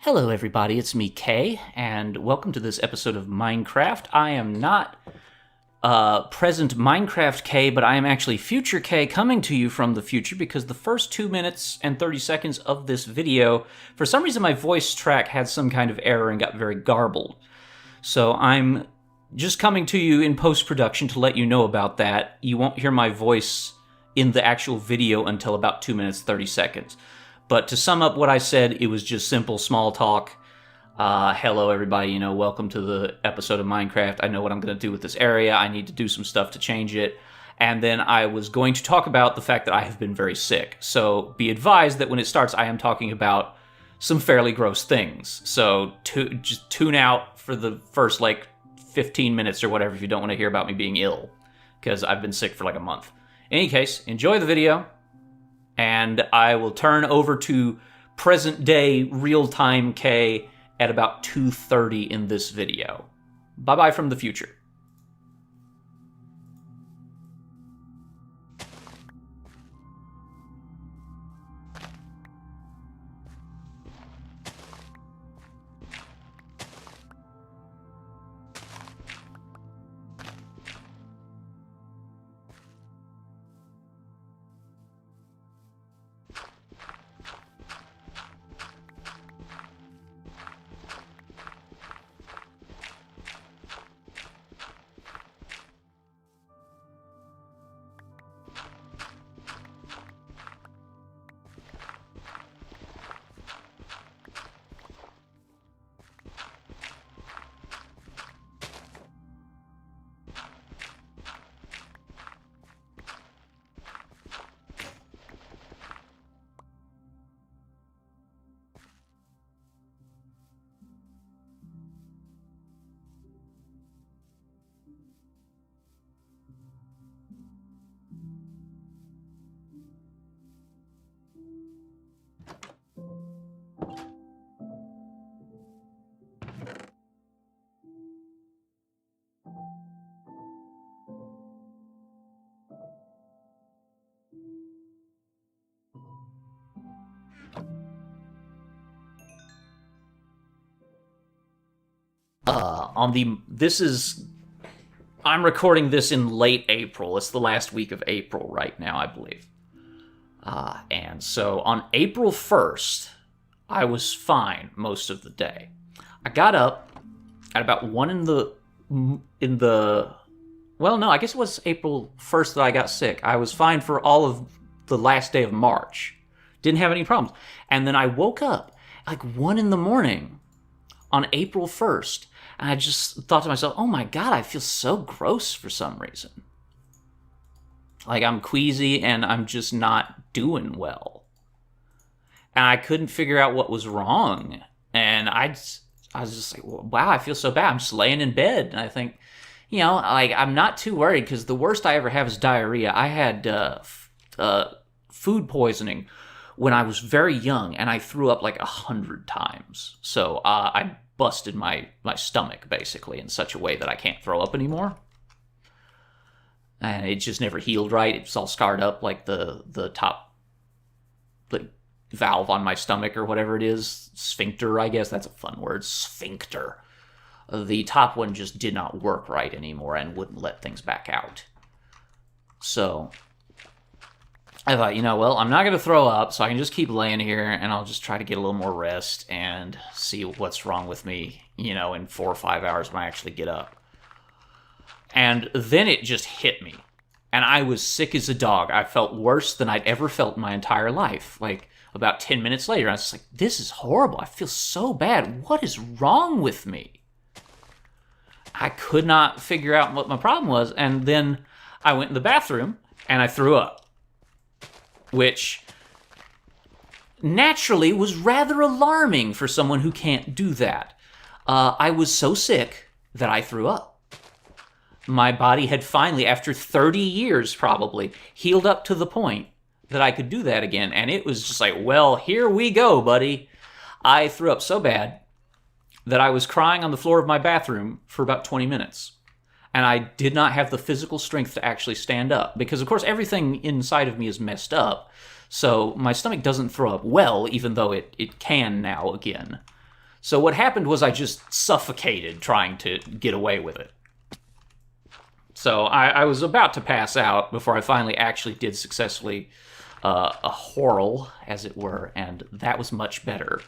Hello, everybody. It's me, Kay, and welcome to this episode of Minecraft. I am not present Minecraft Kay, but I am actually future Kay coming to you from the future because the first 2 minutes and 30 seconds of this video, for some reason my voice track had some kind of error and got very garbled. So I'm just coming to you in post-production to let you know about that. You won't hear my voice in the actual video until about 2 minutes, 30 seconds. But to sum up what I said, it was just simple small talk. Hello, everybody. Welcome to the episode of Minecraft. I know what I'm going to do with this area. I need to do some stuff to change it. And then I was going to talk about the fact that I have been very sick. So be advised that when it starts, I am talking about some fairly gross things. So just tune out for the first, 15 minutes or whatever if you don't want to hear about me being ill. Because I've been sick for a month. In any case, enjoy the video. And I will turn over to present-day, real-time K at about 2:30 in this video. Bye-bye from the future. I'm recording this in late April. It's the last week of April right now, I believe. And so on April 1st, I was fine most of the day. I got up at about 1 I guess it was April 1st that I got sick. I was fine for all of the last day of March. Didn't have any problems. And then I woke up 1 in the morning on April 1st. And I just thought to myself, oh my God, I feel so gross for some reason. I'm queasy and I'm just not doing well. And I couldn't figure out what was wrong. And I was just wow, I feel so bad. I'm just laying in bed. And I think, I'm not too worried because the worst I ever have is diarrhea. I had food poisoning when I was very young and I threw up 100 times. So I busted my stomach, basically, in such a way that I can't throw up anymore. And it just never healed right. It's all scarred up, the top valve on my stomach or whatever it is. Sphincter, I guess. That's a fun word. Sphincter. The top one just did not work right anymore and wouldn't let things back out. So I thought, I'm not going to throw up, so I can just keep laying here, and I'll just try to get a little more rest and see what's wrong with me, in 4 or 5 hours when I actually get up. And then it just hit me, and I was sick as a dog. I felt worse than I'd ever felt in my entire life. About 10 minutes later, I was just this is horrible. I feel so bad. What is wrong with me? I could not figure out what my problem was, and then I went in the bathroom, and I threw up. Which naturally was rather alarming for someone who can't do that. I was so sick that I threw up. My body had finally, after 30 years probably, healed up to the point that I could do that again. And it was just well, here we go, buddy. I threw up so bad that I was crying on the floor of my bathroom for about 20 minutes. And I did not have the physical strength to actually stand up. Because, of course, everything inside of me is messed up. So my stomach doesn't throw up well, even though it can now again. So what happened was I just suffocated trying to get away with it. So I was about to pass out before I finally actually did successfully a whirl, as it were, and that was much better.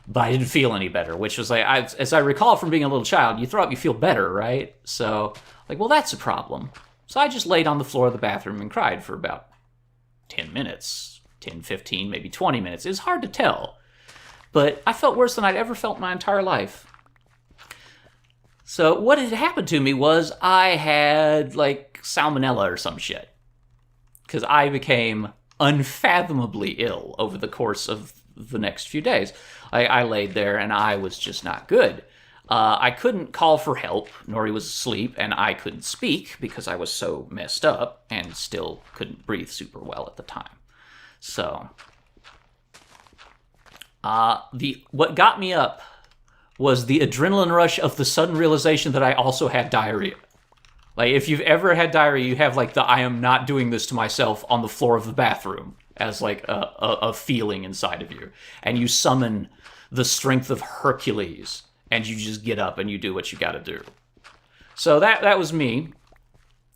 But I didn't feel any better, which was like, as I recall from being a little child, you throw up, you feel better, right? So, like, well, that's a problem. So I just laid on the floor of the bathroom and cried for about 10 minutes, 10, 15, maybe 20 minutes. It was hard to tell. But I felt worse than I'd ever felt in my entire life. So what had happened to me was I had, like, salmonella or some shit. Because I became unfathomably ill over the course of the next few days. I laid there and I was just not good. I couldn't call for help. Nori was asleep and I couldn't speak because I was so messed up and still couldn't breathe super well at the time. So, what got me up was the adrenaline rush of the sudden realization that I also had diarrhea. Like, if you've ever had diarrhea, you have, like, the I am not doing this to myself on the floor of the bathroom as, like, a feeling inside of you. And you summon the strength of Hercules, and you just get up and you do what you gotta do. So that was me.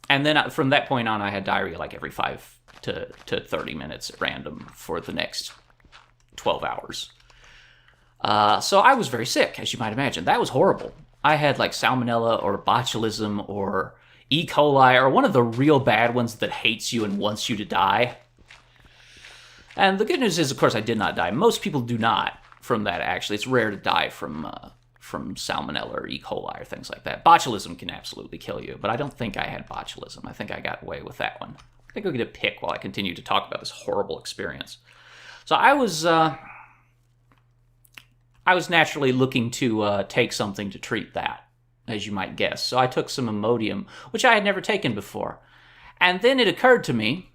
And then from that point on, I had diarrhea, like, every 5 to 30 minutes at random for the next 12 hours. So I was very sick, as you might imagine. That was horrible. I had, like, salmonella or botulism or E. coli or one of the real bad ones that hates you and wants you to die. And the good news is, of course, I did not die. Most people do not from that, actually. It's rare to die from salmonella or E. coli or things like that. Botulism can absolutely kill you, but I don't think I had botulism. I think I got away with that one. I think I'll get a pick while I continue to talk about this horrible experience. So I was naturally looking to take something to treat that, as you might guess. So I took some Imodium, which I had never taken before. And then it occurred to me,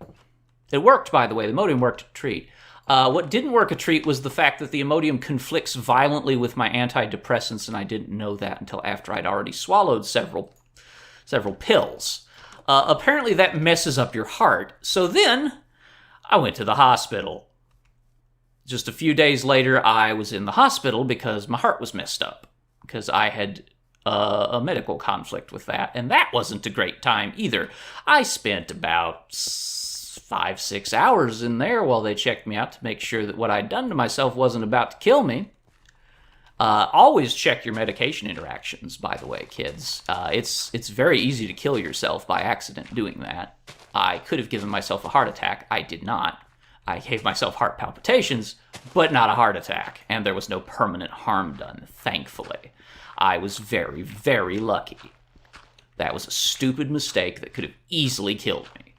it worked, by the way, the Imodium worked to treat. What didn't work a treat was the fact that the Imodium conflicts violently with my antidepressants, and I didn't know that until after I'd already swallowed several pills. Apparently that messes up your heart. So then I went to the hospital. Just a few days later, I was in the hospital because my heart was messed up, because I had a medical conflict with that, and that wasn't a great time either. I spent about 5-6 hours in there while they checked me out to make sure that what I'd done to myself wasn't about to kill me. Always check your medication interactions, by the way, kids. It's very easy to kill yourself by accident doing that. I could have given myself a heart attack. I did not. I gave myself heart palpitations, but not a heart attack, and there was no permanent harm done, thankfully. I was very, very lucky. That was a stupid mistake that could have easily killed me.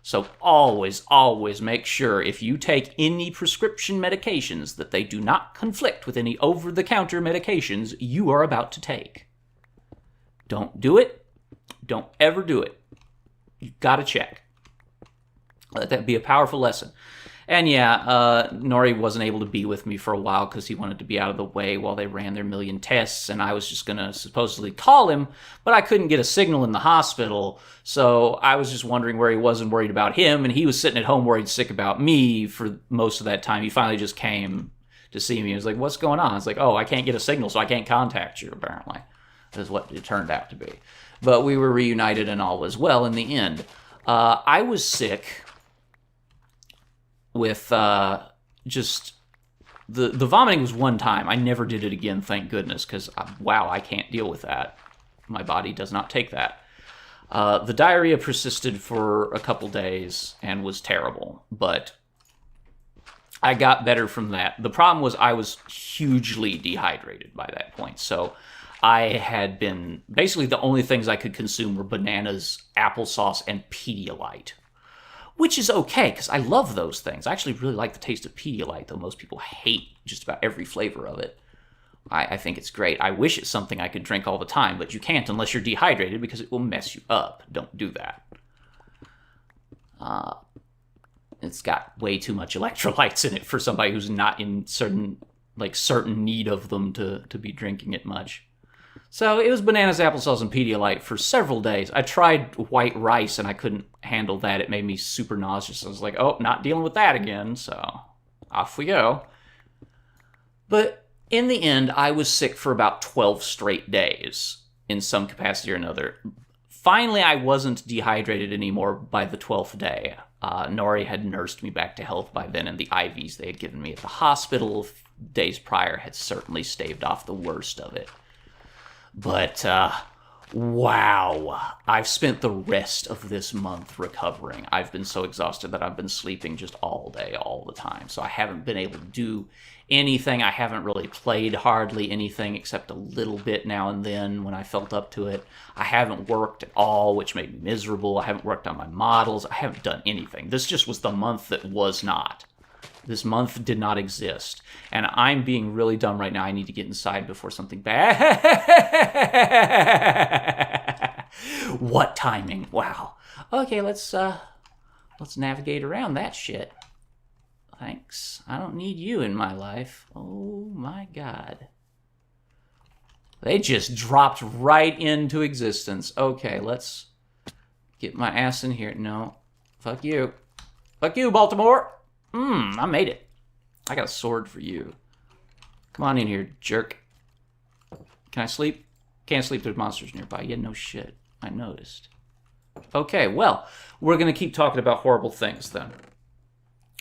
So always, always make sure if you take any prescription medications that they do not conflict with any over-the-counter medications you are about to take. Don't do it. Don't ever do it. You've got to check. Let that be a powerful lesson. And yeah, Nori wasn't able to be with me for a while because he wanted to be out of the way while they ran their million tests, and I was just going to supposedly call him, but I couldn't get a signal in the hospital, so I was just wondering where he was and worried about him, and he was sitting at home worried sick about me for most of that time. He finally just came to see me. He was like, "What's going on?" I was like, "Oh, I can't get a signal, so I can't contact you," apparently. That's what it turned out to be. But we were reunited and all was well in the end. I was sick with just the vomiting was one time. I never did it again, thank goodness, because wow, I can't deal with that. My body does not take that. The diarrhea persisted for a couple days and was terrible, but I got better from that. The problem was I was hugely dehydrated by that point, so I had been basically the only things I could consume were bananas, applesauce, and Pedialyte. Which is okay, because I love those things. I actually really like the taste of Pedialyte, though most people hate just about every flavor of it. I think it's great. I wish it's something I could drink all the time, but you can't unless you're dehydrated, because it will mess you up. Don't do that. It's got way too much electrolytes in it for somebody who's not in certain need of them to be drinking it much. So it was bananas, applesauce, and Pedialyte for several days. I tried white rice, and I couldn't handle that. It made me super nauseous. I was like, oh, not dealing with that again, so off we go. But In the end, I was sick for about 12 straight days in some capacity or another. Finally, I wasn't dehydrated anymore by the 12th day. Nori had nursed me back to health by then, and the IVs they had given me at the hospital days prior had certainly staved off the worst of it. But, wow. I've spent the rest of this month recovering. I've been so exhausted that I've been sleeping just all day, all the time. So I haven't been able to do anything. I haven't really played hardly anything except a little bit now and then when I felt up to it. I haven't worked at all, which made me miserable. I haven't worked on my models. I haven't done anything. This just was the month that was not. This month did not exist. And I'm being really dumb right now. I need to get inside before something bad. What timing? Wow. Okay, let's navigate around that shit. Thanks. I don't need you in my life. Oh my God. They just dropped right into existence. Okay, let's get my ass in here. No. Fuck you. Fuck you, Baltimore. I made it. I got a sword for you. Come on in here, jerk. Can I sleep? Can't sleep, there's monsters nearby. Yeah, no shit. I noticed. Okay, well, we're going to keep talking about horrible things then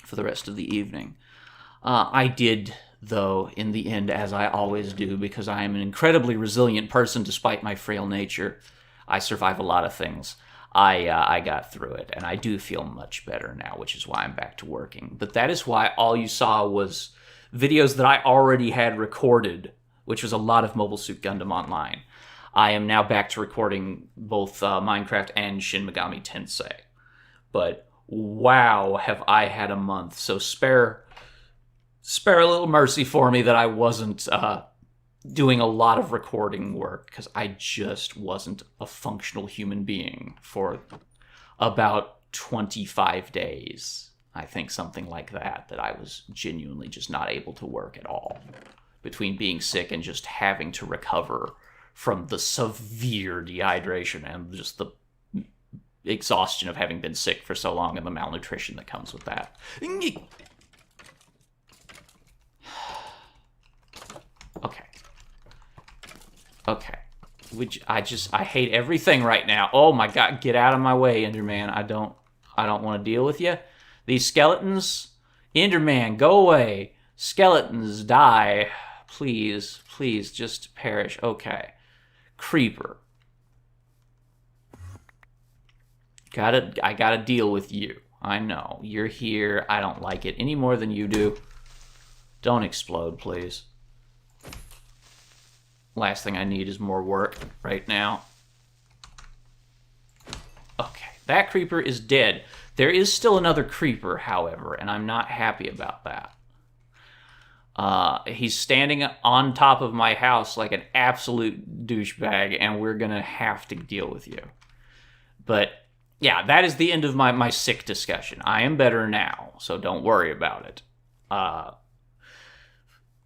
for the rest of the evening. I did, though, in the end, as I always do, because I am an incredibly resilient person despite my frail nature. I survive a lot of things. I got through it, and I do feel much better now, which is why I'm back to working. But that is why all you saw was videos that I already had recorded, which was a lot of Mobile Suit Gundam Online. I am now back to recording both Minecraft and Shin Megami Tensei. But wow, have I had a month. So spare a little mercy for me that I wasn't doing a lot of recording work, because I just wasn't a functional human being for about 25 days. I think something like that I was genuinely just not able to work at all. Between being sick and just having to recover from the severe dehydration and just the exhaustion of having been sick for so long and the malnutrition that comes with that. Okay. I hate everything right now. Oh my God, get out of my way, Enderman. I don't want to deal with you. These skeletons, Enderman, go away. Skeletons, die. Please, please, just perish. Okay. Creeper. I gotta deal with you. I know. You're here. I don't like it any more than you do. Don't explode, please. Last thing I need is more work right now. Okay, that creeper is dead. There is still another creeper, however, and I'm not happy about that. He's standing on top of my house like an absolute douchebag, and we're gonna have to deal with you. But yeah, that is the end of my sick discussion. I am better now, so don't worry about it.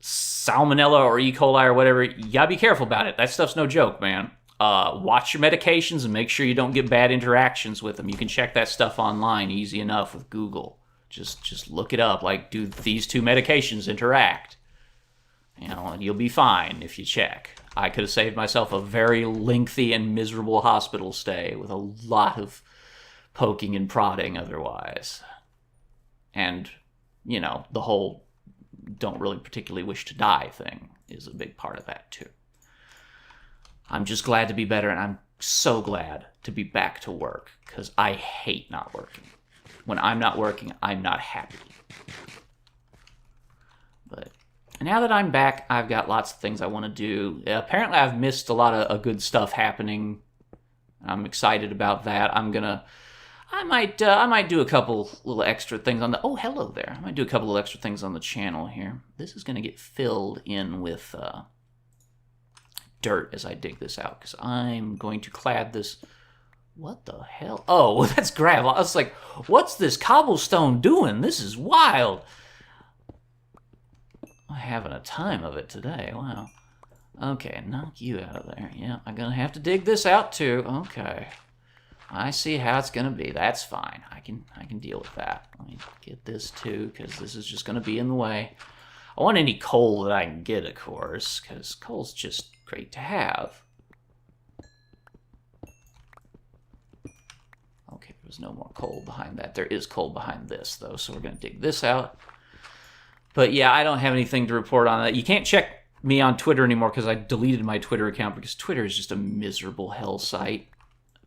Salmonella or E. coli or whatever, you gotta be careful about it. That stuff's no joke, man. Watch your medications and make sure you don't get bad interactions with them. You can check that stuff online easy enough with Google. Just look it up, like, do these two medications interact? You know, and you'll be fine if you check. I could have saved myself a very lengthy and miserable hospital stay with a lot of poking and prodding otherwise. And, you know, the whole don't really particularly wish to die thing is a big part of that too. I'm just glad to be better, and I'm so glad to be back to work, because I hate not working. When I'm not working, I'm not happy. But now that I'm back, I've got lots of things I want to do. Apparently I've missed a lot of good stuff happening. I'm excited about that. I might do a couple little extra things on the... Oh, hello there. I might do a couple of extra things on the channel here. This is going to get filled in with dirt as I dig this out, because I'm going to clad this... What the hell? Oh, that's gravel. I was like, what's this cobblestone doing? This is wild. I'm having a time of it today. Wow. Okay, knock you out of there. Yeah, I'm going to have to dig this out too. Okay. I see how it's going to be. That's fine. I can deal with that. Let me get this too, because this is just going to be in the way. I want any coal that I can get, of course, because coal's just great to have. Okay, there's no more coal behind that. There is coal behind this, though, so we're going to dig this out. But yeah, I don't have anything to report on that. You can't check me on Twitter anymore because I deleted my Twitter account because Twitter is just a miserable hell site.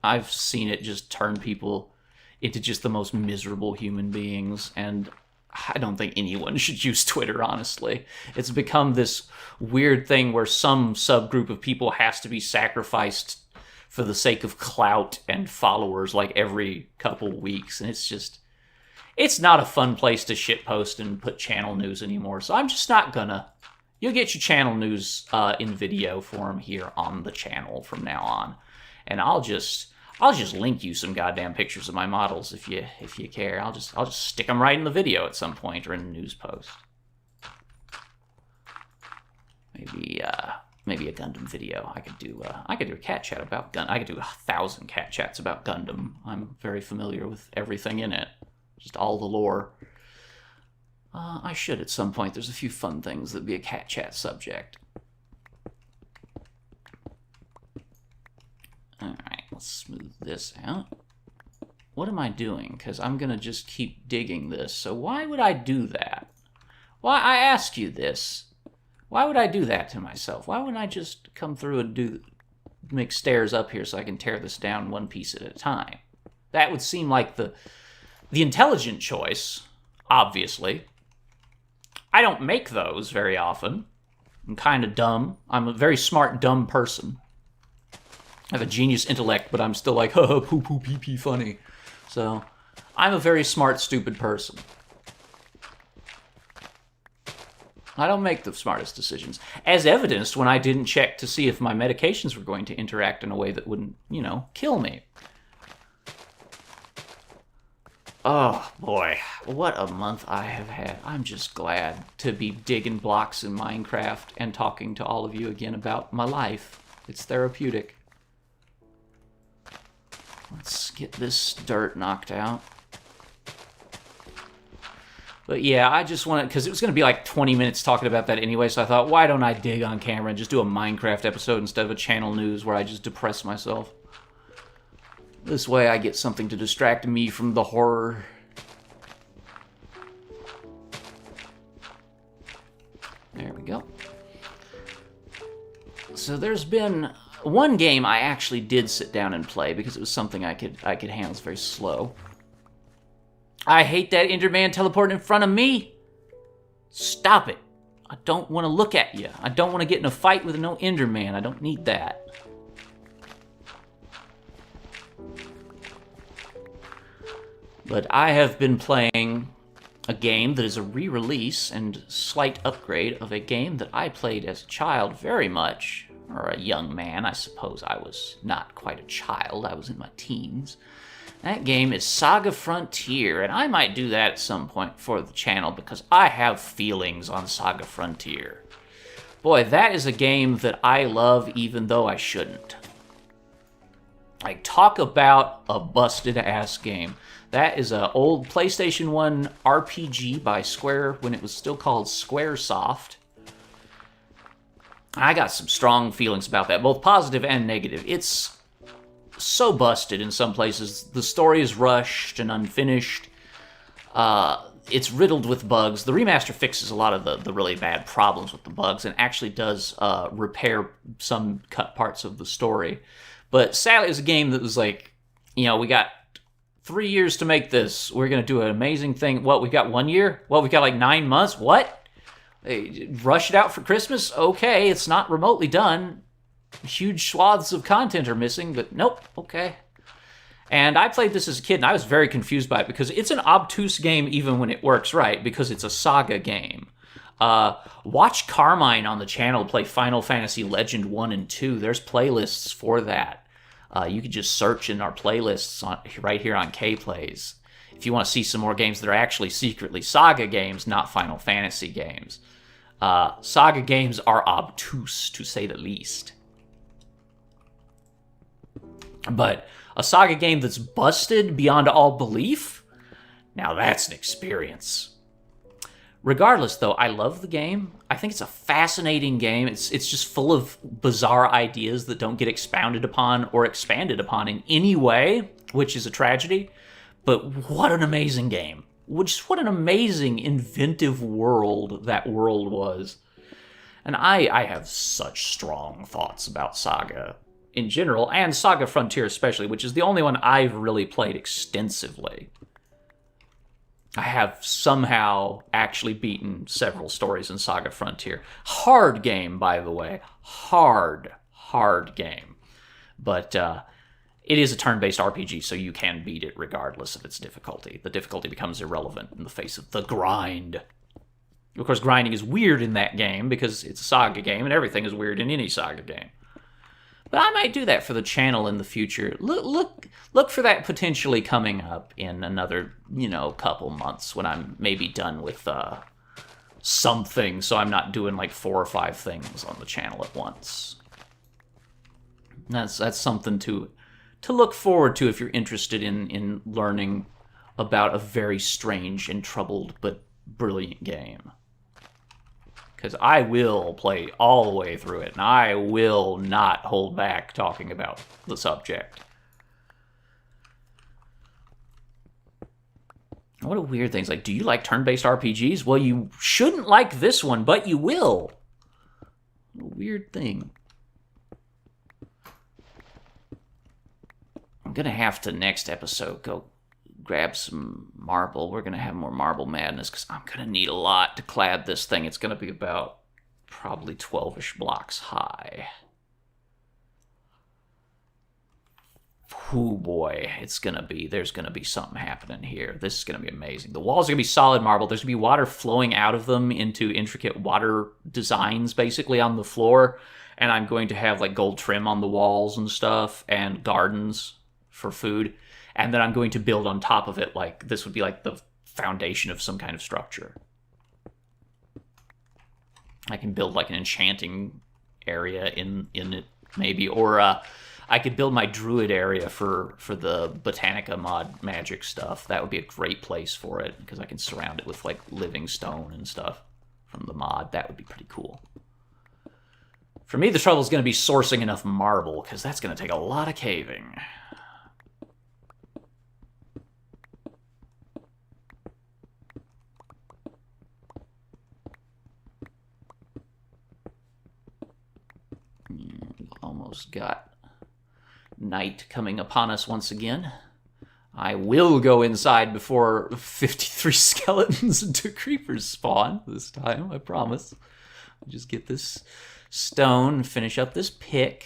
I've seen it just turn people into just the most miserable human beings, and I don't think anyone should use Twitter, honestly. It's become this weird thing where some subgroup of people has to be sacrificed for the sake of clout and followers like every couple weeks, and it's not a fun place to shitpost and put channel news anymore, so I'm just not gonna. You'll get your channel news in video form here on the channel from now on, and I'll just link you some goddamn pictures of my models if you care. I'll just stick them right in the video at some point or in a news post. Maybe a Gundam video. I could do a cat chat about Gundam. I could do 1,000 cat chats about Gundam. I'm very familiar with everything in it, just all the lore. I should at some point. There's a few fun things that'd be a cat chat subject. Alright, let's smooth this out. What am I doing? Because I'm going to just keep digging this. So why would I do that? Why, I ask you this. Why would I do that to myself? Why wouldn't I just come through and make stairs up here so I can tear this down one piece at a time? That would seem like the intelligent choice, obviously. I don't make those very often. I'm kind of dumb. I'm a very smart, dumb person. I have a genius intellect, but I'm still like, poo poo pee pee funny. So, I'm a very smart, stupid person. I don't make the smartest decisions. As evidenced when I didn't check to see if my medications were going to interact in a way that wouldn't, kill me. Oh, boy. What a month I have had. I'm just glad to be digging blocks in Minecraft and talking to all of you again about my life. It's therapeutic. Let's get this dirt knocked out. But yeah, I just wanted, because it was going to be like 20 minutes talking about that anyway, so I thought, why don't I dig on camera and just do a Minecraft episode instead of a channel news where I just depress myself? This way I get something to distract me from the horror. There we go. So there's been one game I actually did sit down and play because it was something I could handle. It's very slow. I hate that Enderman teleporting in front of me. Stop it. I don't want to look at you. I don't want to get in a fight with no Enderman. I don't need that. But I have been playing a game that is a re-release and slight upgrade of a game that I played as a child very much, or a young man. I suppose I was not quite a child. I was in my teens. That game is Saga Frontier, and I might do that at some point for the channel because I have feelings on Saga Frontier. Boy, that is a game that I love even though I shouldn't. Like, talk about a busted-ass game. That is an old PlayStation 1 RPG by Square when it was still called Squaresoft. I got some strong feelings about that, both positive and negative. It's so busted in some places. The story is rushed and unfinished. It's riddled with bugs. The remaster fixes a lot of the really bad problems with the bugs and actually does repair some cut parts of the story. But sadly, it was a game that was like, we got 3 years to make this. We're going to do an amazing thing. What, we got 1 year? What, we got like 9 months? What? They rush it out for Christmas? Okay, it's not remotely done. Huge swaths of content are missing, but nope, okay. And I played this as a kid, and I was very confused by it because it's an obtuse game even when it works right, because it's a saga game. Watch Carmine on the channel play Final Fantasy Legend 1 and 2. There's playlists for that. You can just search in our playlists right here on K-Plays if you want to see some more games that are actually secretly Saga games, not Final Fantasy games. Saga games are obtuse, to say the least. But a Saga game that's busted beyond all belief? Now that's an experience. Regardless, though, I love the game. I think it's a fascinating game. It's just full of bizarre ideas that don't get expounded upon or expanded upon in any way, which is a tragedy. But what an amazing game. What an amazing, inventive world that world was. And I have such strong thoughts about Saga in general, and Saga Frontier especially, which is the only one I've really played extensively. I have somehow actually beaten several stories in Saga Frontier. Hard game, by the way. Hard game. But it is a turn-based RPG, so you can beat it regardless of its difficulty. The difficulty becomes irrelevant in the face of the grind. Of course, grinding is weird in that game because it's a Saga game, and everything is weird in any Saga game. But I might do that for the channel in the future. Look for that potentially coming up in another, couple months when I'm maybe done with something, so I'm not doing like 4 or 5 things on the channel at once. That's something to look forward to if you're interested in learning about a very strange and troubled but brilliant game. Because I will play all the way through it, and I will not hold back talking about the subject. What a weird thing. It's like, do you like turn-based RPGs? Well, you shouldn't like this one, but you will. What a weird thing. I'm going to have to, next episode, go grab some marble. We're going to have more marble madness because I'm going to need a lot to clad this thing. It's going to be about probably 12-ish blocks high. Oh boy, there's going to be something happening here. This is going to be amazing. The walls are going to be solid marble. There's going to be water flowing out of them into intricate water designs basically on the floor. And I'm going to have like gold trim on the walls and stuff and gardens for food. And then I'm going to build on top of it, like this would be like the foundation of some kind of structure. I can build like an enchanting area in it, maybe. Or I could build my druid area for the Botanica mod magic stuff. That would be a great place for it, because I can surround it with like living stone and stuff from the mod. That would be pretty cool. For me, the trouble is going to be sourcing enough marble, because that's going to take a lot of caving. Almost got night coming upon us once again. I will go inside before 53 skeletons and 2 creepers spawn this time, I promise. Just get this stone, finish up this pick.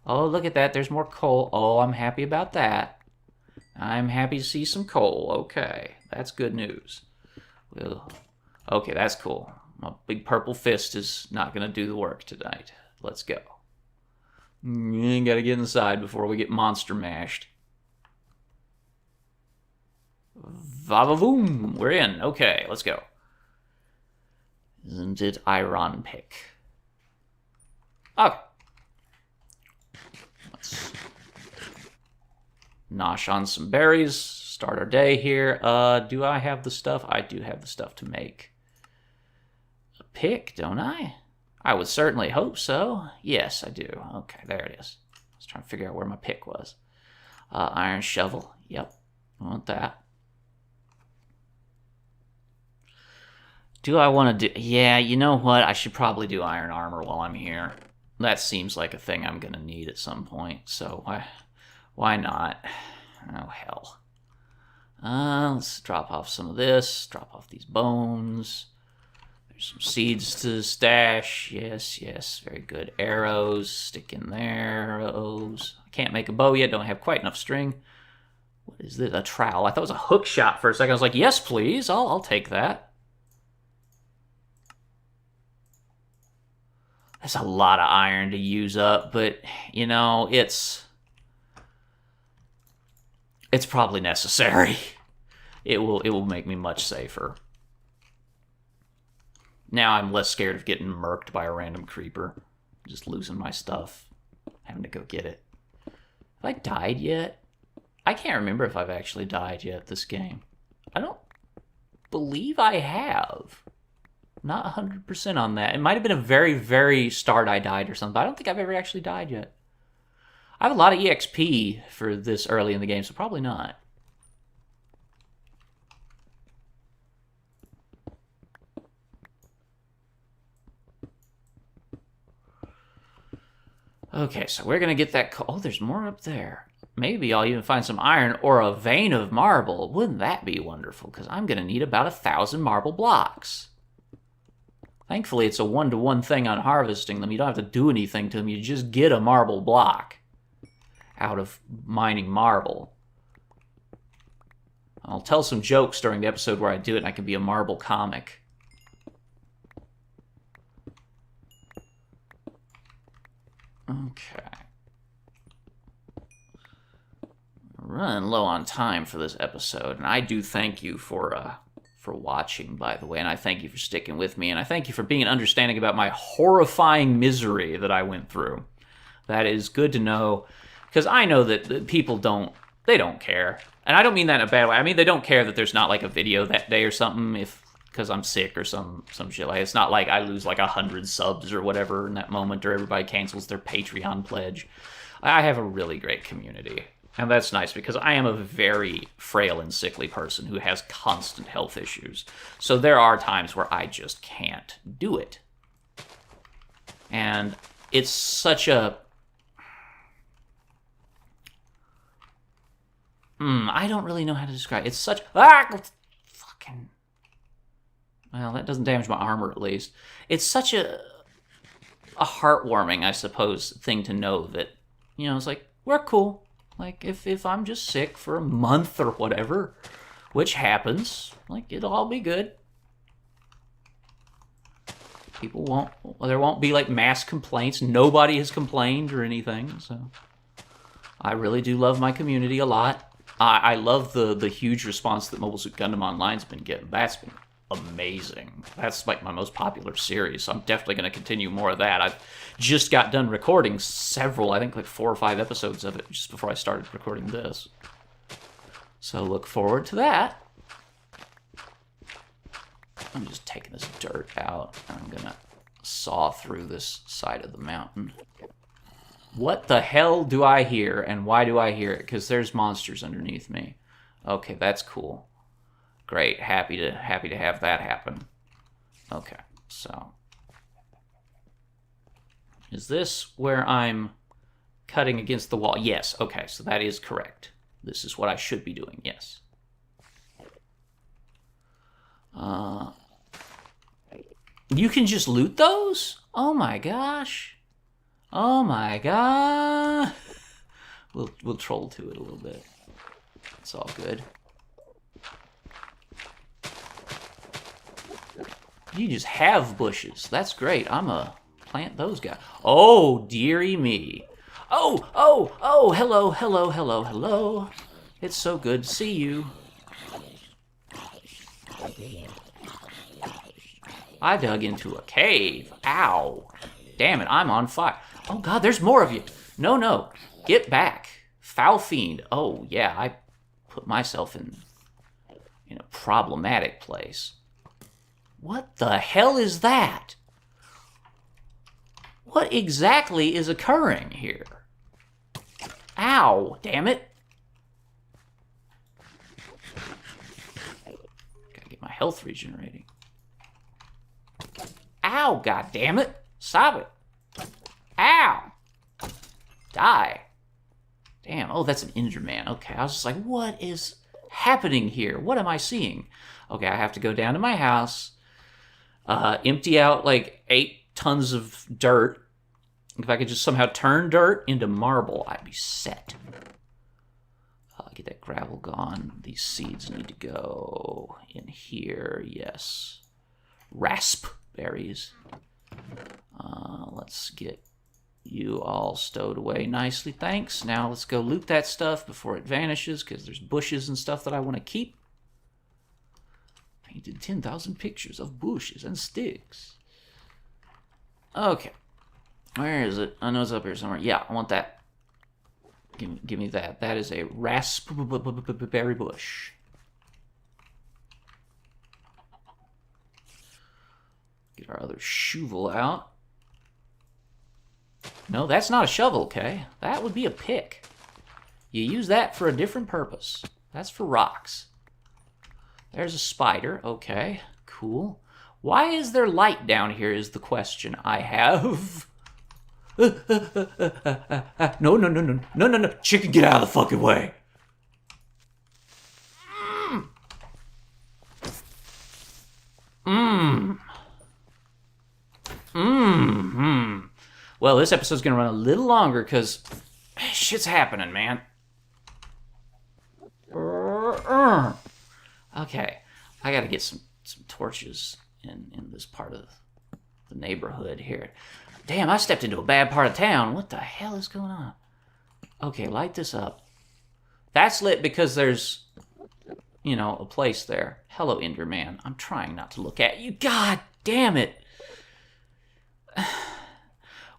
Oh, look at that, there's more coal. Oh, I'm happy about that. I'm happy to see some coal. Okay, that's good news. Well, okay, that's cool. My big purple fist is not going to do the work tonight. Let's go. Gotta get inside before we get monster mashed. Va-va-voom! We're in. Okay, let's go. Isn't it iron pick? Okay. Let's nosh on some berries. Start our day here. Do I have the stuff? I do have the stuff to make a pick, don't I? I would certainly hope so. Yes, I do. Okay, there it is. I was trying to figure out where my pick was. Iron shovel. Yep, I want that. Do I want to do... Yeah, you know what? I should probably do iron armor while I'm here. That seems like a thing I'm going to need at some point, so why not? Oh, hell. Let's drop off some of this. Drop off these bones. There's some seeds to stash. Yes, yes. Very good. Arrows. Stick in there. Arrows. I can't make a bow yet. Don't have quite enough string. What is this? A trowel. I thought it was a hook shot for a second. I was like, yes, please. I'll take that. That's a lot of iron to use up, but, you know, it's probably necessary. It will make me much safer. Now I'm less scared of getting murked by a random creeper. Just losing my stuff. Having to go get it. Have I died yet? I can't remember if I've actually died yet this game. I don't believe I have. Not 100% on that. It might have been a very, very start I died or something, but I don't think I've ever actually died yet. I have a lot of EXP for this early in the game, so probably not. Okay, so we're going to get that... Oh, there's more up there. Maybe I'll even find some iron or a vein of marble. Wouldn't that be wonderful? Because I'm going to need about 1,000 marble blocks. Thankfully, it's a one-to-one thing on harvesting them. You don't have to do anything to them. You just get a marble block out of mining marble. I'll tell some jokes during the episode where I do it, and I can be a marble comic. Okay. Running low on time for this episode, and I do thank you for watching, by the way, and I thank you for sticking with me, and I thank you for being understanding about my horrifying misery that I went through. That is good to know, because I know that people don't care. And I don't mean that in a bad way. I mean, they don't care that there's not, like, a video that day or something, because I'm sick or some shit. Like, it's not like I lose, like, 100 subs or whatever in that moment, or everybody cancels their Patreon pledge. I have a really great community. And that's nice, because I am a very frail and sickly person who has constant health issues. So there are times where I just can't do it. And it's such a... I don't really know how to describe it. It's such... Fucking... Well, that doesn't damage my armor, at least. It's such a heartwarming, I suppose, thing to know that, you know, it's like, we're cool. Like, if I'm just sick for a month or whatever, which happens, like, it'll all be good. There won't be, like, mass complaints. Nobody has complained or anything, so. I really do love my community a lot. I love the huge response that Mobile Suit Gundam Online's been getting. That's been amazing. That's, like, my most popular series, so I'm definitely going to continue more of that. I've just got done recording several, I think, like 4 or 5 episodes of it just before I started recording this. So look forward to that. I'm just taking this dirt out, and I'm going to saw through this side of the mountain. What the hell do I hear, and why do I hear it? Because there's monsters underneath me. Okay, that's cool. Great, happy to have that happen. Okay, so is this where I'm cutting against the wall? Yes, okay, so that is correct. This is what I should be doing, yes. You can just loot those? Oh my gosh. Oh my god. We'll troll to it a little bit. It's all good. You just have bushes. That's great. I'm a plant those guys. Oh, dearie me. Oh, hello, hello, hello, hello. It's so good to see you. I dug into a cave. Ow. Damn it, I'm on fire. Oh, God, there's more of you. No. Get back. Foul fiend. Oh, yeah, I put myself in a problematic place. What the hell is that? What exactly is occurring here? Ow, damn it. Gotta get my health regenerating. Ow, god damn it. Stop it. Ow. Die. Damn, oh, that's an Enderman. Okay, I was just like, what is happening here? What am I seeing? Okay, I have to go down to my house, empty out like 8 tons of dirt. If I could just somehow turn dirt into marble, I'd be set. Get that gravel gone. These seeds need to go in here. Yes. Raspberries. Let's get you all stowed away nicely. Thanks. Now let's go loot that stuff before it vanishes, because there's bushes and stuff that I want to keep. Painted 10,000 pictures of bushes and sticks. Okay. Where is it? I know it's up here somewhere. Yeah, I want that. Give me that. That is a raspberry bush. Get our other shovel out. No, that's not a shovel, okay? That would be a pick. You use that for a different purpose. That's for rocks. There's a spider. Okay, cool. Why is there light down here is the question I have. No. Chicken, get out of the fucking way. Well, this episode's gonna run a little longer because shit's happening, man. Okay, I gotta get some torches in this part of the neighborhood here. Damn, I stepped into a bad part of town. What the hell is going on? Okay, light this up. That's lit because there's, you know, a place there. Hello, Enderman. I'm trying not to look at you. God damn it.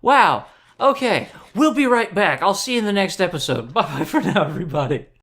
Wow. Okay, we'll be right back. I'll see you in the next episode. Bye-bye for now, everybody.